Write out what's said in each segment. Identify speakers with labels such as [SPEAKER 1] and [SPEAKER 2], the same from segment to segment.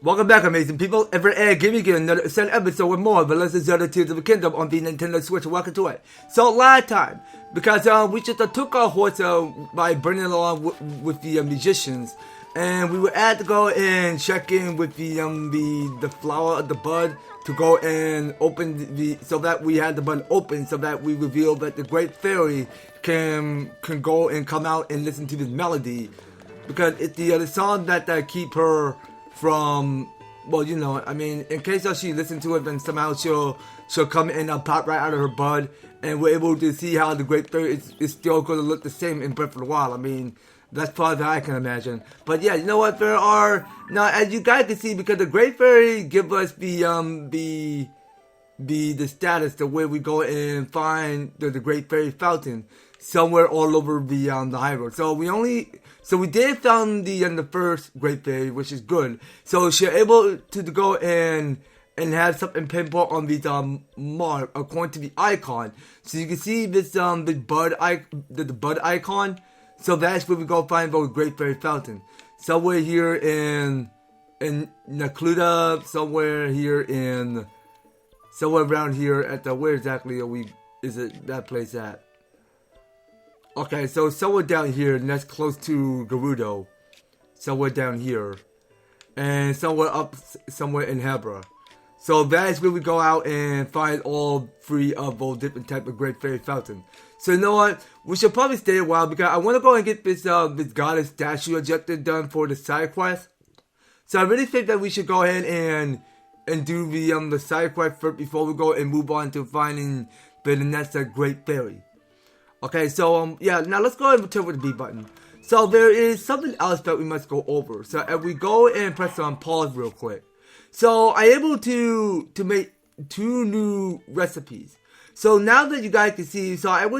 [SPEAKER 1] Welcome back, amazing people. Ever Ed giving you another exciting episode with more of The Legend of Zelda Tears of the Kingdom on the Nintendo Switch. Welcome to it. So last time, because we just took our horse by burning along with the musicians, and we were at to go and check in with the flower of the bud to go and open so that we had the bud open so that we revealed that the Great Fairy can go and come out and listen to this melody, because it's the song that keep her from, well, you know, I mean, in case she listens to it, then somehow she'll come and pop right out of her bud, and we're able to see how the Great Fairy is still going to look the same in Breath of the Wild. I mean, that's far as I can imagine. But yeah, you know what? There are now, as you guys can see, because the Great Fairy give us the status to where we go and find the Great Fairy Fountain somewhere all over the high road. So we did found the first Great Fairy, which is good. So she's able to go and have something pinpoint on this mark according to the icon. So you can see this the bud icon. So that's where we go find the Great Fairy Fountain. Somewhere here in Necluda, somewhere around here at where exactly is it that place at? Okay, so somewhere down here, and that's close to Gerudo. Somewhere down here. And somewhere in Hebra. So that's where we go out and find all three of those different type of Great Fairy Fountain. So you know what? We should probably stay a while because I want to go and get this goddess statue objective done for the side quest. So I really think that we should go ahead and do the side quest first before we go and move on to finding the next Great Fairy. Okay, so yeah, now let's go ahead and turn with the B button. So there is something else that we must go over. So if we go and press on pause real quick. So I'm able to make 2 new recipes. So now that you guys can see, so I'm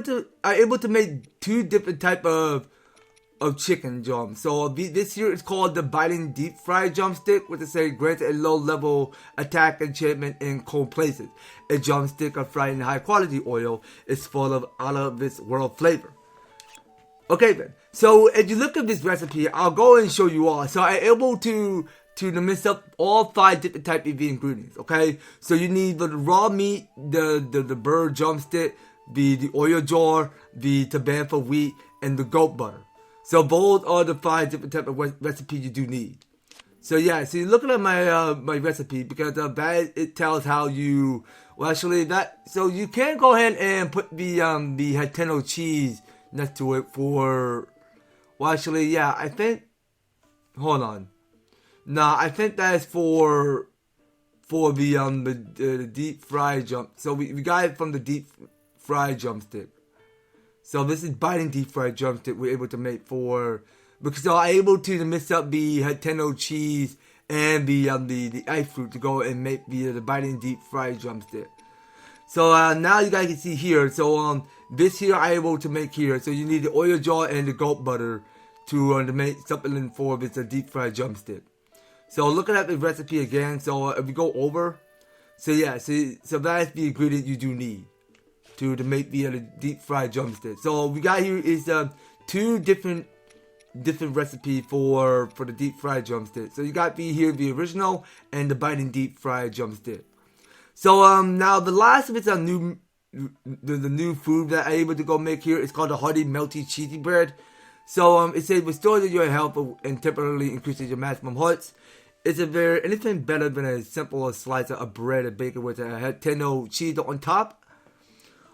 [SPEAKER 1] able to make 2 different type of chicken drums. So this here is called the biting deep fried drumstick, which is grants a low level attack enchantment in cold places. A drumstick of fried in high quality oil is full of out of this world flavor. Okay then, so if you look at this recipe, I'll go and show you all. So I'm able to mix up all 5 different type of ingredients. Okay, so you need the raw meat, the bird drumstick, the oil jar, the tabantha wheat, and the goat butter. So those are the 5 different type of recipes you do need. So yeah, so you're looking at my my recipe because that it tells how you so you can go ahead and put the Hateno cheese next to it for I think hold on. Nah, I think that's for the deep fried jump. So we got it from the deep fried drumstick. So this is biting deep fried drumstick we're able to make because I'm able to mix up the Hateno cheese and the ice fruit to go and make the biting deep fried drumstick. So now you guys can see here. So this here I'm able to make here. So you need the oil jar and the goat butter to make something for this deep fried drumstick. So looking at the recipe again. So if we go over, so yeah, so that's the ingredient you do need to make the deep fried drumstick. So we got here is 2 different recipe for the deep fried drumstick. So you got the original and the biting deep fried drumstick. So now the last of it's the new food that I'm able to go make here is called the hearty melty cheesy bread. So it says restores your health and temporarily increases your maximum hearts. Is there anything better than a simple slice of bread and bacon with a Hateno cheese on top?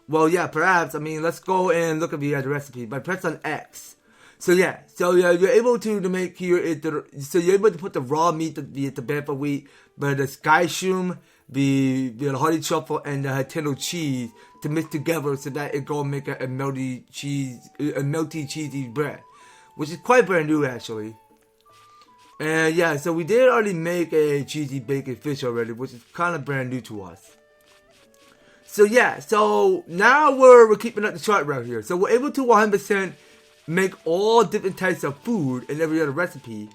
[SPEAKER 1] Well, yeah, perhaps. I mean, let's go and look at the recipe by press on X. So yeah, you're able to make here so you're able to put the raw meat, the tabantha wheat, but the sky shroom, the hearty truffle, and the Hateno cheese to mix together so that it go and make a melty cheesy bread, which is quite brand new actually. And yeah, so we did already make a cheesy bacon fish already, which is kind of brand new to us. So yeah, so now we're keeping up the chart right here. So we're able to 100% make all different types of food in every other recipe.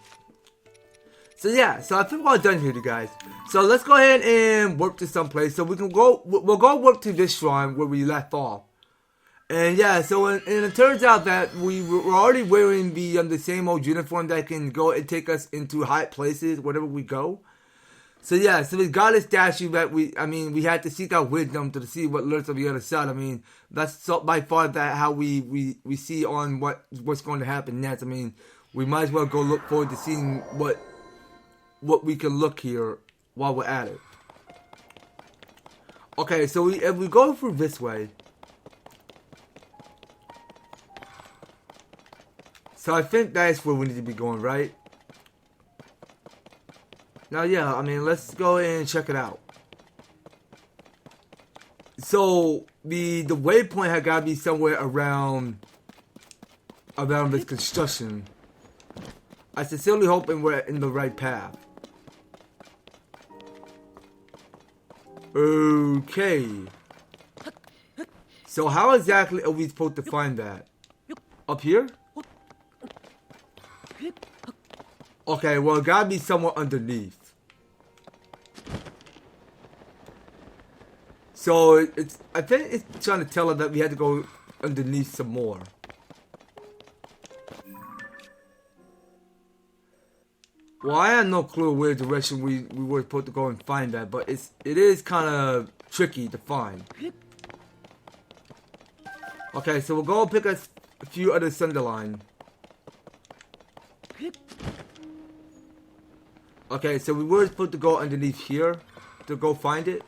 [SPEAKER 1] So yeah, so I think we're all done here, you guys. So let's go ahead and work to someplace. So we'll go work to this shrine where we left off. And yeah, so and it turns out that we were already wearing the same old uniform that can go and take us into high places wherever we go. So yeah, so we got a statue that we had to seek out wisdom to see what lurks on the other side. I mean, that's by far that how we see on what's going to happen next. I mean, we might as well go look forward to seeing what we can look here while we're at it. Okay, so if we go through this way, so I think that's where we need to be going, right? Now, yeah, I mean, let's go and check it out. So the waypoint had got to be somewhere around this construction. I sincerely hoping we're in the right path. Okay. So how exactly are we supposed to find that? Up here? Okay, well, it gotta be somewhere underneath. So I think it's trying to tell us that we had to go underneath some more. Well, I have no clue where direction we were supposed to go and find that, but it is kind of tricky to find. Okay, so we'll go pick a few other Sunderline. Okay, so we were supposed to go underneath here to go find it.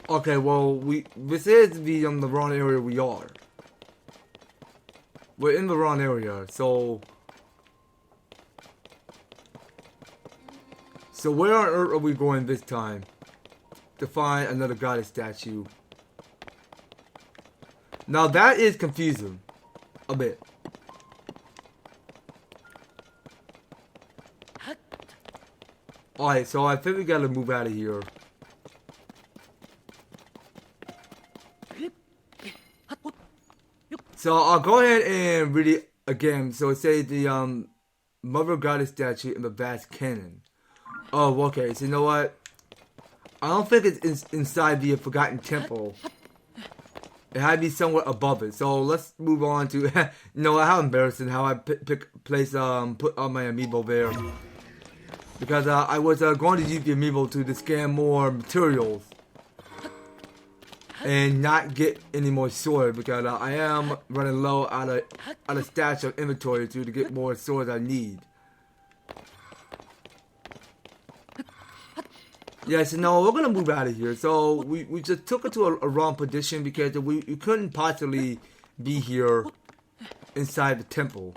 [SPEAKER 1] Okay, well, this is the wrong area we are. We're in the wrong area, so where on earth are we going this time to find another goddess statue? Now that is confusing a bit. Alright, so I think we gotta move out of here. So I'll go ahead and read it again. So it says the Mother Goddess statue in the vast canyon. Oh, okay. So you know what? I don't think it's inside the Forgotten Temple. It had to be somewhere above it. So let's move on to. You know how embarrassing how I put on my amiibo there, because I was going to use the amiibo to scan more materials and not get any more swords, because I am running low out of stash of inventory to get more swords I need. Yeah, so no, we're gonna move out of here. So we just took it to a wrong position because we couldn't possibly be here inside the temple.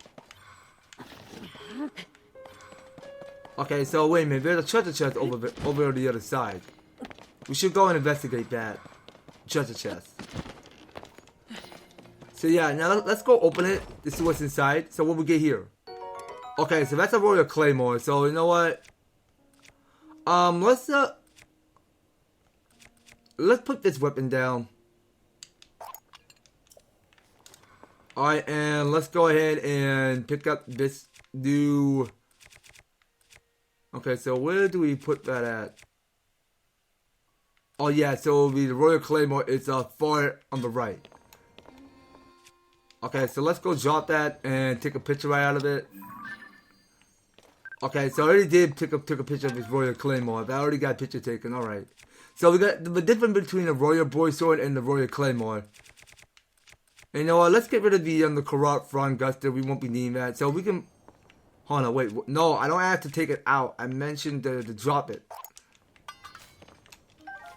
[SPEAKER 1] Okay, so wait a minute. There's a treasure chest over on the other side. We should go and investigate that treasure chest. So yeah, now let's go open it to see what's inside. So what we get here? Okay, so that's a Royal Claymore. So you know what? Let's put this weapon down. Alright, and let's go ahead and pick up this new. Okay, so where do we put that at? Oh yeah, so the Royal Claymore is far on the right. Okay, so let's go drop that and take a picture right out of it. Okay, so I already did took a picture of this Royal Claymore. I already got a picture taken, alright. So we got the difference between the Royal Broadsword and the Royal Claymore. And you know what, let's get rid of the corrupt Frostguster. We won't be needing that. So we can... Hold on, wait. No, I don't have to take it out. I mentioned to drop it.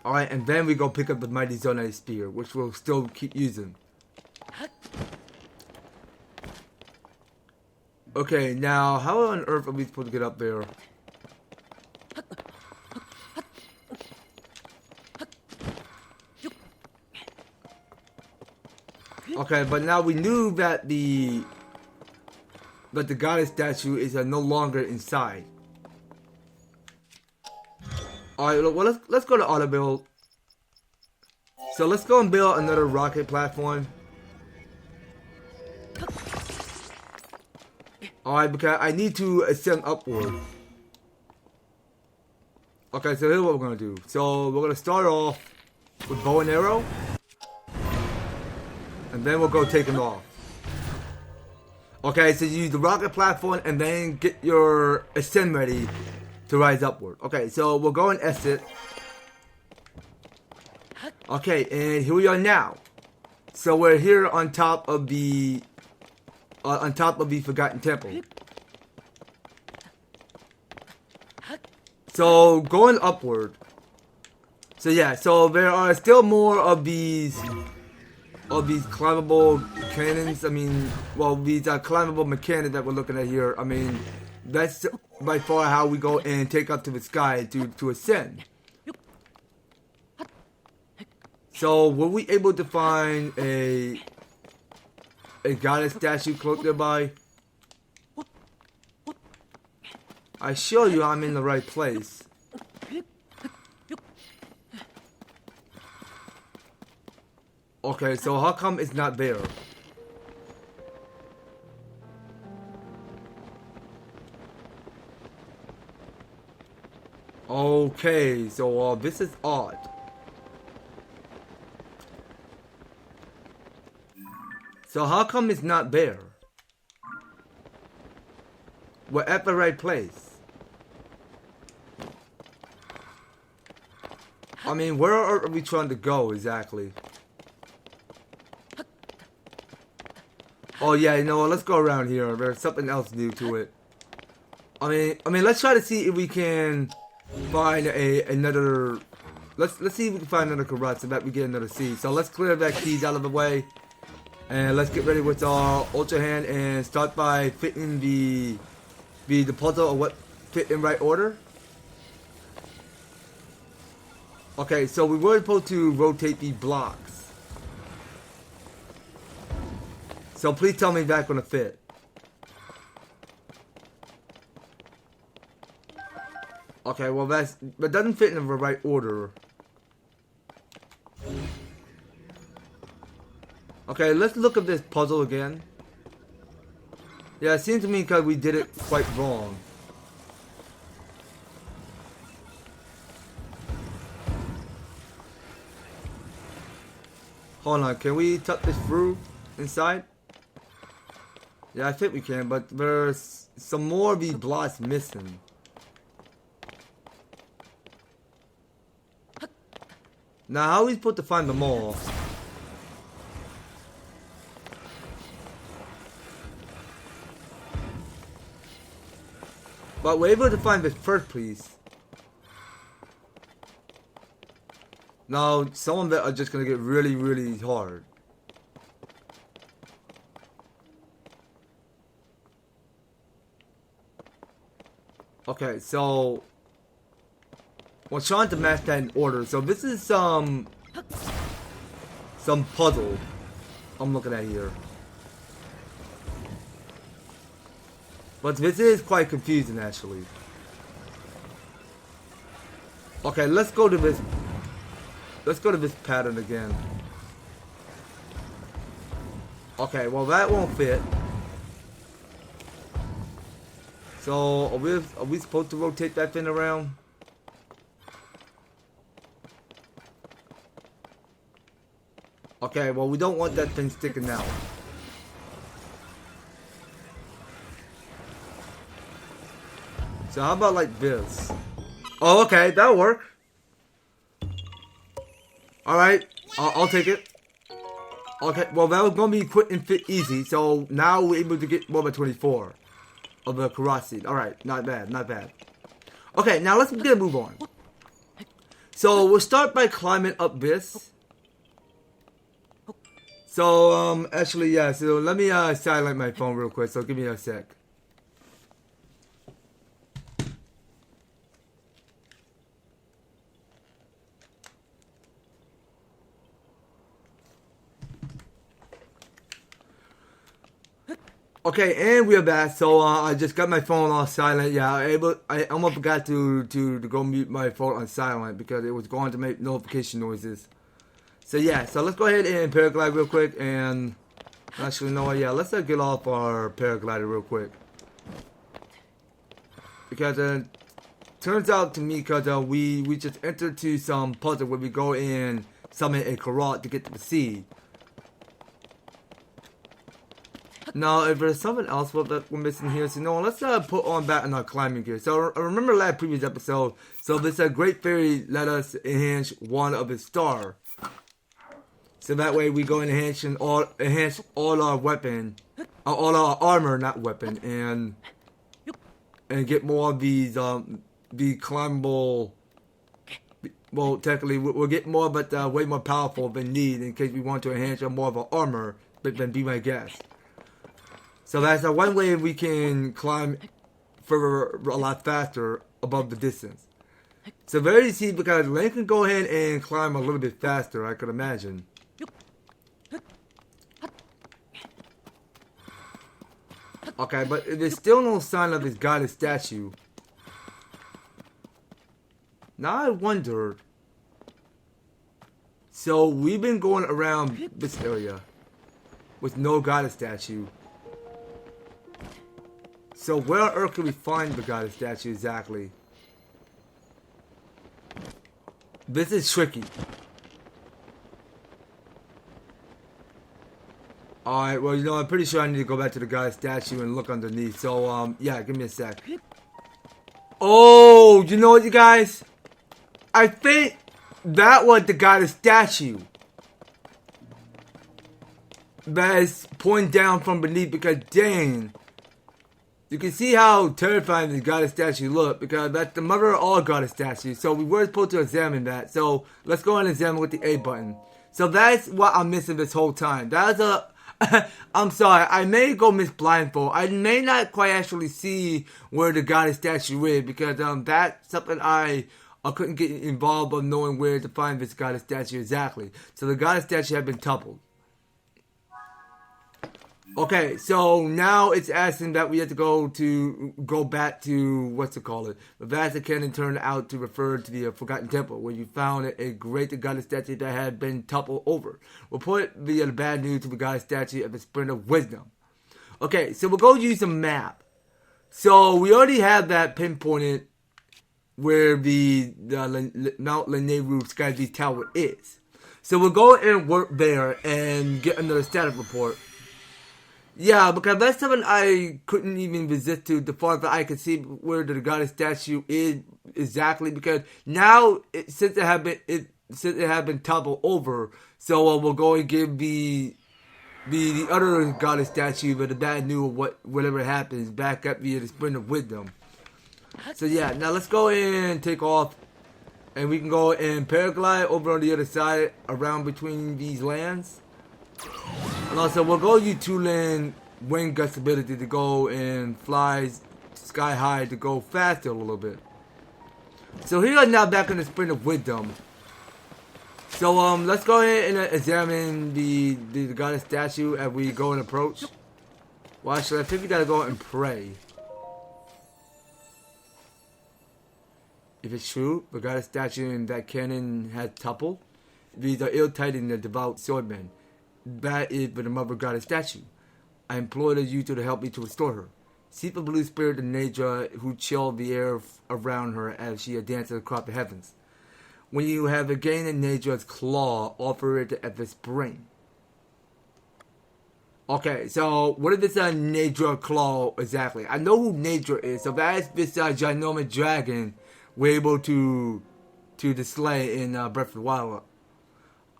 [SPEAKER 1] Alright, and then we go pick up the Mighty Zonai Spear, which we'll still keep using. Okay, now, how on earth are we supposed to get up there? Okay, but now we knew that the goddess statue is no longer inside. Alright, well let's go to auto build. So let's go and build another rocket platform. Alright, because I need to ascend upward. Okay, so here's what we're gonna do. So we're gonna start off with bow and arrow. And then we'll go take them off. Okay, so you use the rocket platform and then get your ascend ready to rise upward. Okay, so we'll go and exit. Okay, and here we are now. So we're here on top of the Forgotten Temple. So going upward. So yeah, so there are still more of these climbable cannons. I mean, well, these climbable mechanics that we're looking at here. I mean, that's by far how we go and take up to the sky to ascend. So were we able to find a goddess statue close nearby? I assure you I'm in the right place. Okay, so how come it's not there? Okay, so this is odd. So how come it's not there? We're at the right place. I mean, where are we trying to go exactly? Oh yeah, you know what? Let's go around here. There's something else new to it. I mean, let's try to see if we can find another. Let's see if we can find another Karat so that we get another seed. So let's clear that keys out of the way, and let's get ready with our Ultra Hand and start by fitting the puzzle of what fit in right order. Okay, so we were supposed to rotate these blocks. So please tell me that's gonna fit. Okay, well that doesn't fit in the right order. Okay, let's look at this puzzle again. Yeah, it seems to me because we did it quite wrong. Hold on, can we tuck this through inside? Yeah, I think we can, but there's some more of these blocks missing. Now, how are we supposed to find them all? But we're able to find this first piece. Now, some of them are just gonna get really, really hard. Okay, so we're trying to match that in order. So this is some puzzle I'm looking at here. But this is quite confusing actually. Okay, let's go to this pattern again. Okay, well that won't fit. So are we supposed to rotate that thing around? Okay, well we don't want that thing sticking out. So how about like this? Oh, okay, that'll work. Alright, I'll take it. Okay, well that was gonna be quick and fit easy, so now we're able to get more than 24 of the Karat seed. Alright, not bad, not bad. Okay, now let's get a move on. So we'll start by climbing up this. So actually yeah, so let me silent my phone real quick, so give me a sec. Okay, and we're back. So I just got my phone on silent. Yeah, I almost forgot to go mute my phone on silent because it was going to make notification noises. So yeah, so let's go ahead and paraglide real quick. And actually, no, yeah, let's get off our paraglider real quick because turns out to me because we just entered to some puzzle where we go and summon a Karat to get to the seed. Now, if there's something else that we're missing here, so no, let's put on back in our climbing gear. So I remember last previous episode, so this Great Fairy let us enhance one of his star. So that way we go and enhance all our weapon, all our armor, not weapon, and get more of these the climbable. Well, technically we'll get more, but way more powerful than need in case we want to enhance more of our armor. But then be my guest. So that's one way we can climb for a lot faster above the distance. So very easy because Link can go ahead and climb a little bit faster, I could imagine. Okay, but there's still no sign of his goddess statue. Now I wonder. So we've been going around this area with no goddess statue. So where on earth can we find the goddess statue exactly? This is tricky. Alright, well, you know, I'm pretty sure I need to go back to the goddess statue and look underneath. So, yeah, give me a sec. Oh, you know what, you guys? I think that was the goddess statue. That is pointing down from beneath because, dang. You can see how terrifying the goddess statue looked because that's the mother of all goddess statues. So we were supposed to examine that. So let's go and examine with the A button. So that's what I'm missing this whole time. That's a... I'm sorry, I may go miss blindfold. I may not quite actually see where the goddess statue is because that's something I couldn't get involved of knowing where to find this goddess statue exactly. So the goddess statue had been toppled. Okay, so now it's asking that we have to go back to, what's it called? The Vatican Cannon turned out to refer to the Forgotten Temple, where you found a great goddess statue that had been toppled over. Report via the bad news to the goddess statue of the Sprint of Wisdom. Okay, so we'll go use a map. So we already have that pinpointed where the Mount Lanayru Skyview Tower is. So we'll go and work there and get another status report. Yeah, because that's something I couldn't even resist to the farther I could see where the goddess statue is exactly. Because now, since it had been toppled over, so we'll go and give the other goddess statue, but the bad news of whatever happens back up via the Sprint of Wisdom. So yeah, now let's go and take off, and we can go and paraglide over on the other side around between these lands. And also, we'll go use two-land wind gust ability to go and fly sky high to go faster a little bit. So here we are now back in the Sprint of Wisdom. So let's go ahead and examine the goddess statue as we go and approach. Well, actually, I think we gotta go and pray. If it's true, the goddess statue in that cannon has toppled, these are ill-titled the devout swordmen. That is for the mother goddess statue. I implore you to help me to restore her. Seek the blue spirit of nature who chilled the air around her as she dances across the heavens. When you have regained nature's claw, offer it at the spring. Okay, so what is this nature claw exactly? I know who nature is, so that is this ginormous dragon we're able to display in Breath of the Wild.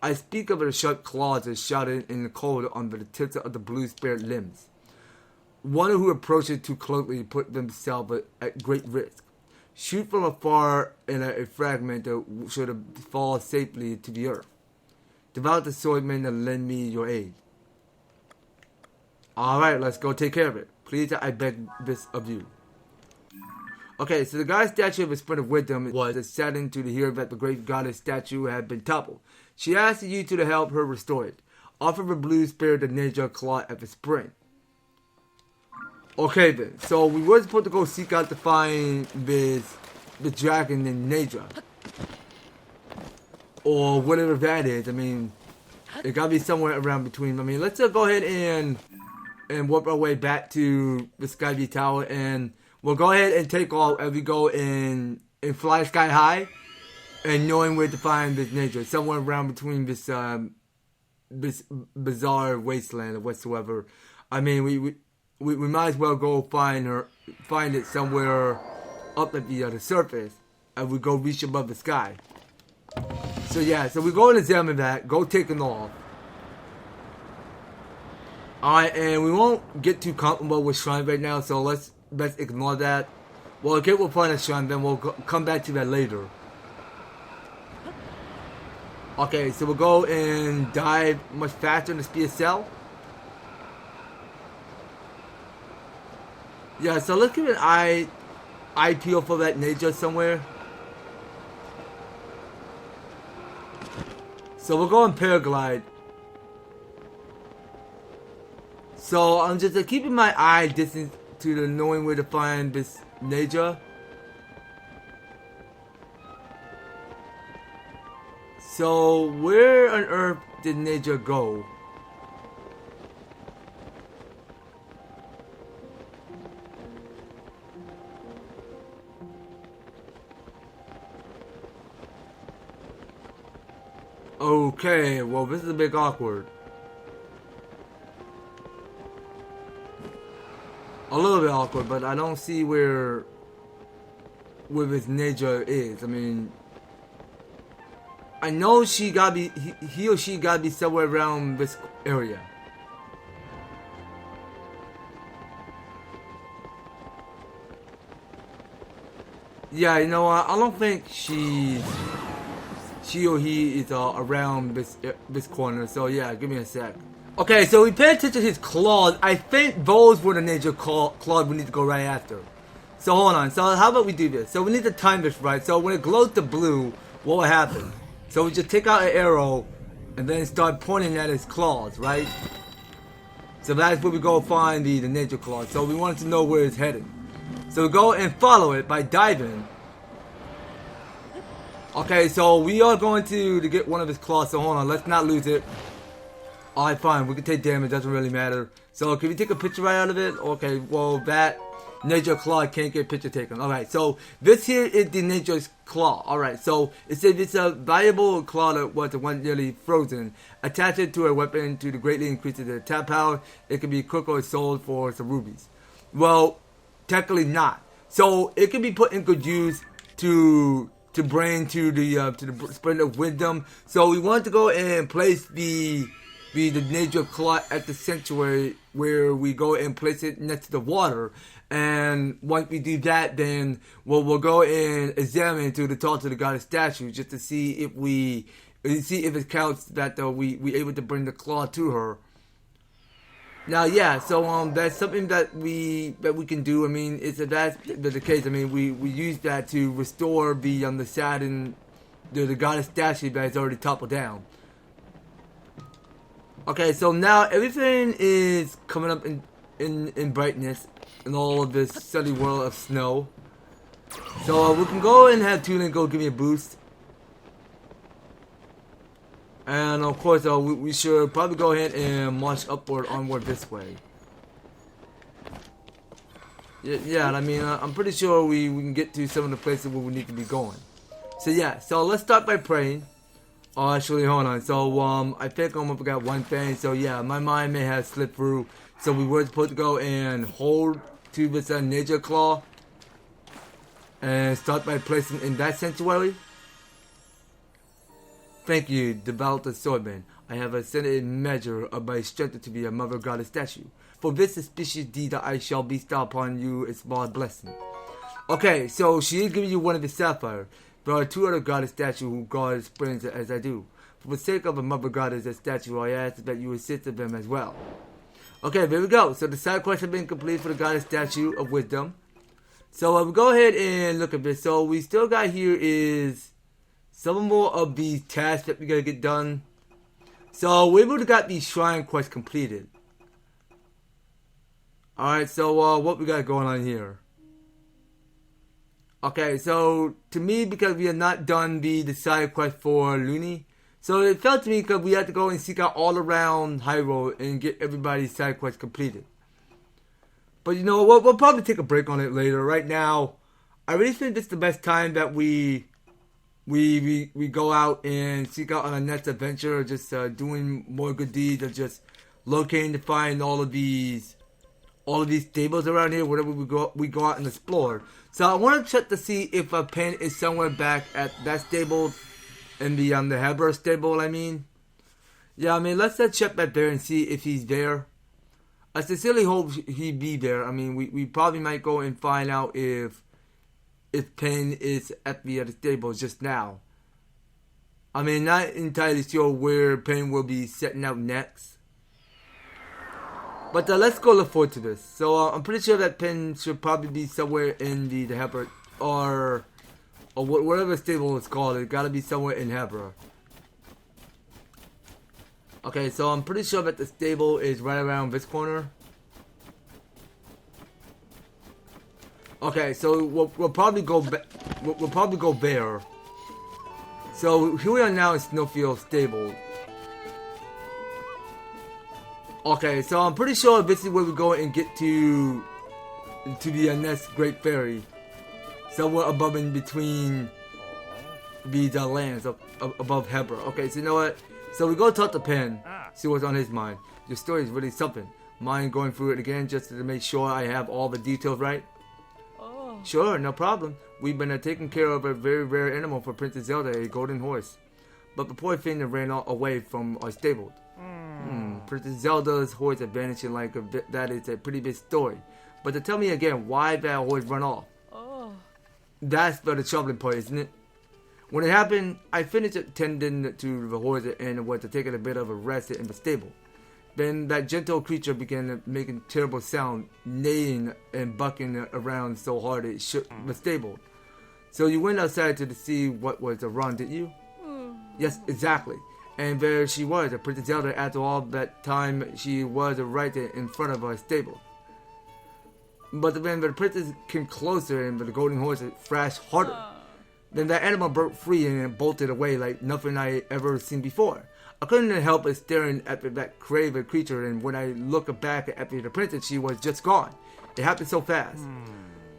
[SPEAKER 1] I speak of the sharp claws that shouted in the cold under the tips of the blue spirit limbs. One who approaches too closely put themselves at great risk. Shoot from afar in a fragment that should fall safely to the earth. Devout the swordman and lend me your aid. Alright, let's go take care of it. Please, I beg this of you. Okay, so the goddess statue of the Sprint of Wisdom was saddened to hear that the great goddess statue had been toppled. She asked you to help her restore it. Offer the blue spirit of nature claw at the spring. Okay then, so we were supposed to go seek out to find the dragon in nature. Or whatever that is. I mean, it gotta be somewhere around between. I mean, let's go ahead and warp our way back to the Skyview Tower, and we'll go ahead and take off as we go and fly sky high. And knowing where to find this nature, somewhere around between this bizarre wasteland or whatsoever, I mean, we might as well go find it somewhere up at the surface, and we go reach above the sky. So yeah, so we go and examine that, go taking off. Alright, and we won't get too comfortable with shrine right now, so let's ignore that. Well, okay, we'll find a shrine, then we'll come back to that later. Okay, so we'll go and dive much faster in the speed of cell. Yeah, so let's give an eye peel for that nature somewhere. So we'll go and paraglide. So I'm just keeping my eye distance to the knowing where to find this nature. So where on earth did nature go? Okay, well this is a bit awkward. A little bit awkward, but I don't see where this nature is. I mean, I know she gotta be, he or she gotta be somewhere around this area. Yeah, you know what? I don't think she or he is around this corner. So yeah, give me a sec. Okay, so we pay attention to his claws. I think those were the nature claws we need to go right after. So hold on. So how about we do this? So we need to time this right. So when it glows the blue, what will happen? So we just take out an arrow and then start pointing at his claws, right? So that's where we go find the nature claws. So we wanted to know where it's headed. So we go and follow it by diving. Okay, so we are going to get one of his claws. So hold on, let's not lose it. Alright, fine. We can take damage. Doesn't really matter. So, can we take a picture right out of it? Okay, well, that nature claw can't get picture taken. Alright, so this here is the nature's claw. Alright, so it says it's a valuable claw that was once nearly frozen. Attach it to a weapon to greatly increase the attack power. It can be quickly sold for some rubies. Well, technically not. So, it can be put in good use to bring to the spread of wisdom. So, we want to go and place the nature claw at the sanctuary where we go and place it next to the water. And once we do that, then we'll go and examine to talk to the goddess statue just to see if it counts that we able to bring the claw to her. Now, yeah, so that's something that we can do. I mean, if that's the case, I mean, we use that to restore the Saturn, the goddess statue that is already toppled down. Okay, so now everything is coming up in brightness in all of this sunny world of snow. So we can go and have Tulin go give me a boost. And of course, we should probably go ahead and march onward this way. Yeah, I mean, I'm pretty sure we can get to some of the places where we need to be going. So yeah, so let's start by praying. Oh, actually, hold on. So, I think I forgot one thing. So, yeah, my mind may have slipped through. So, we were supposed to go and hold to this nature claw. And start by placing in that sanctuary. Thank you, devout swordman. I have ascended in measure of my strength to be a mother goddess statue. For this auspicious deed that I shall bestow upon you a small blessing. Okay, so she is giving you one of the sapphire. There are two other goddess statues who guard springs as I do. For the sake of a mother goddess statue, I ask that you assist in them as well. Okay, there we go. So the side quest has been complete for the goddess statue of wisdom. So we'll go ahead and look at this. So we still got here is some more of these tasks that we gotta get done. So we would have got the shrine quest completed. Alright, so what we got going on here? Okay, so to me, because we have not done the side quest for Looney, so it felt to me because we had to go and seek out all around Hyrule and get everybody's side quest completed. But you know, we'll probably take a break on it later. Right now, I really think this is the best time that we go out and seek out on our next adventure, just doing more good deeds, or just locating to find all of these stables around here. Whenever we go out and explore. So I want to check to see if a Pen is somewhere back at that stable, in the Hebra stable. I mean, yeah. I mean, let's check back there and see if he's there. I sincerely hope he'd be there. I mean, we probably might go and find out if Pen is at the stable just now. I mean, not entirely sure where Pen will be setting out next. But let's go look forward to this. So I'm pretty sure that Pen should probably be somewhere in the Hebra, or whatever stable it's called. It gotta be somewhere in Hebra. Okay, so I'm pretty sure that the stable is right around this corner. Okay, so we'll probably go we'll probably go there. So here we are now in Snowfield Stable. Okay, so I'm pretty sure this is where we go and get to the next Great Fairy, somewhere above in between these lands above Hebra. Okay, so you know what? So we go talk to Pen, see what's on his mind. Your story is really something. Mind going through it again just to make sure I have all the details right? Sure, no problem. We've been taking care of a very rare animal for Princess Zelda, a golden horse. But the poor thing ran away from our stable. Princess Zelda's horse had vanished like that is a pretty big story. But to tell me again, why that horse run off? That's the troubling part, isn't it? When it happened, I finished attending to the horse and was taking a bit of a rest in the stable. Then that gentle creature began making terrible sound, neighing and bucking around so hard it shook the stable. So you went outside to see what was wrong, did you? Yes, exactly. And there she was, Princess Zelda. After all that time, she was right there in front of our stable. But when the princess came closer and the golden horse thrashed harder, then that animal broke free and bolted away like nothing I ever seen before. I couldn't help but staring at that craven creature, and when I looked back at the princess, she was just gone. It happened so fast.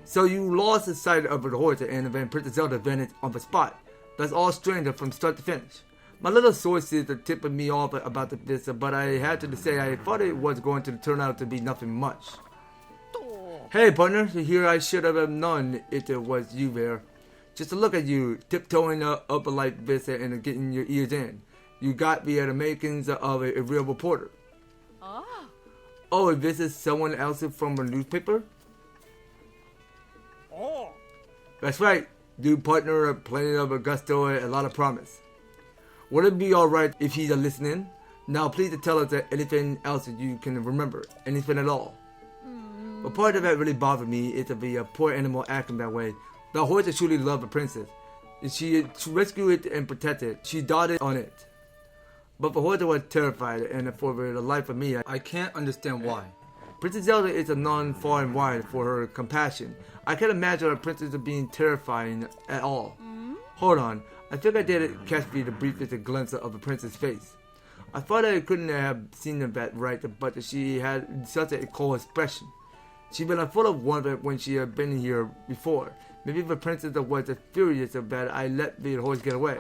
[SPEAKER 1] So you lost the sight of the horse, and then Princess Zelda vanished on the spot. That's all strange from start to finish. My little sources are tipping me off about this, but I had to say I thought it was going to turn out to be nothing much. Hey partner, here I should have known it was you there. Just to look at you, tiptoeing up like this and getting your ears in. You got the makings of a real reporter. Oh, this is someone else from a newspaper? That's right, dude partner, plenty of gusto, a lot of promise. Would it be alright if he's listening? Now please tell us anything else that you can remember, anything at all. But part of that really bothered me is the poor animal acting that way. The horse truly loved the princess. She rescued it and protected it. She doted on it. But the horse was terrified, and for the life of me, I can't understand why. Princess Zelda is a non-far and wide for her compassion. I can't imagine a princess being terrifying at all. Hold on, I think I did catch the briefest glimpse of the princess' face. I thought I couldn't have seen that right, but she had such a cold expression. She'd been full of wonder when she had been here before. Maybe the princess was furious that I let the horse get away.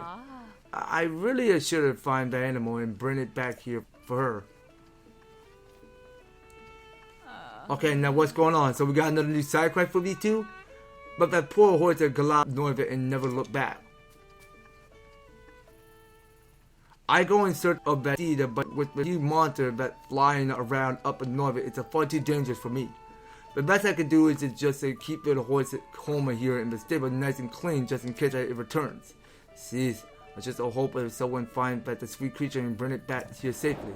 [SPEAKER 1] I really should have found the animal and bring it back here for her. Okay, now what's going on? So we got another new side quest for these two? But that poor horse galloped north and never looked back. I go in search of that seed, but with the huge monster that flying around up north, it's far too dangerous for me. The best I can do is just keep the horse home here in the stable nice and clean just in case it returns. Jeez, I just hope that someone finds that the sweet creature and bring it back here safely.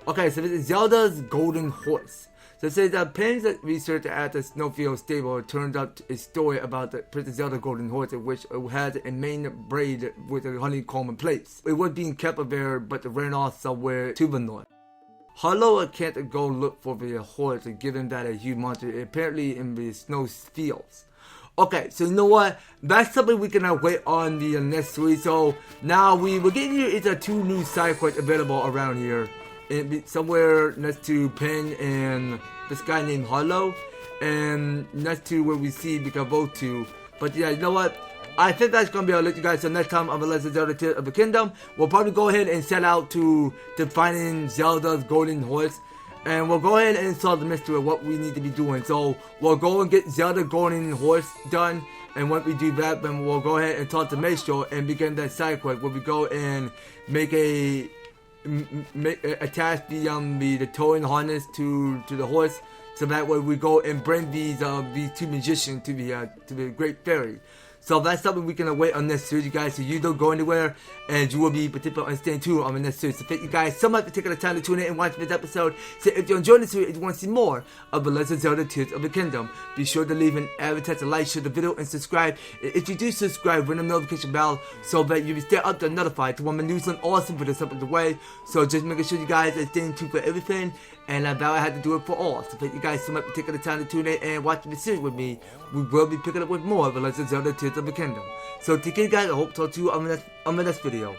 [SPEAKER 1] Okay, so this is Zelda's golden horse. So it says that Pen's research at the Snowfield stable turned up a story about the Princess Zelda golden horse, which had a main braid with a honeycomb plates. It was being kept there, but ran off somewhere to the north. Hollow can't go look for the horse, given that a huge monster apparently in the snow fields. Okay, so you know what? That's something we can wait on the next week. So now we're getting you is two new side quests available around here. Somewhere next to Pen and this guy named Hollow, and next to where we see Vikavotu. But yeah, you know what? I think that's gonna be. I'll let you guys. So next time on the Legend of Zelda: Tears of the Kingdom, we'll probably go ahead and set out to finding Zelda's golden horse, and we'll go ahead and solve the mystery of what we need to be doing. So we'll go and get Zelda golden horse done, and once we do that, then we'll go ahead and talk to Maestro and begin that side quest where we go and attach the towing harness to the horse, so that way we go and bring these two magicians to the Great Fairy. So that's something we can await on this series, you guys. So you don't go anywhere, and you will be participating and staying tuned on the next series. So thank you guys so much for taking the time to tune in and watch this episode. So if you enjoyed this series and you want to see more of The Legend of Zelda: Tears of the Kingdom, be sure to leave an advertisement, like, share the video, and subscribe. And if you do subscribe, ring the notification bell so that you will stay up to notified to when my news and awesome videos up the way. So just making sure you guys are staying tuned for everything. And I vow I had to do it for all. So thank you guys so much for taking the time to tune in and watching the series with me. We will be picking up with more of The Legend of Zelda: Tears of the Kingdom. So take care, guys. I hope to talk to you on the next video.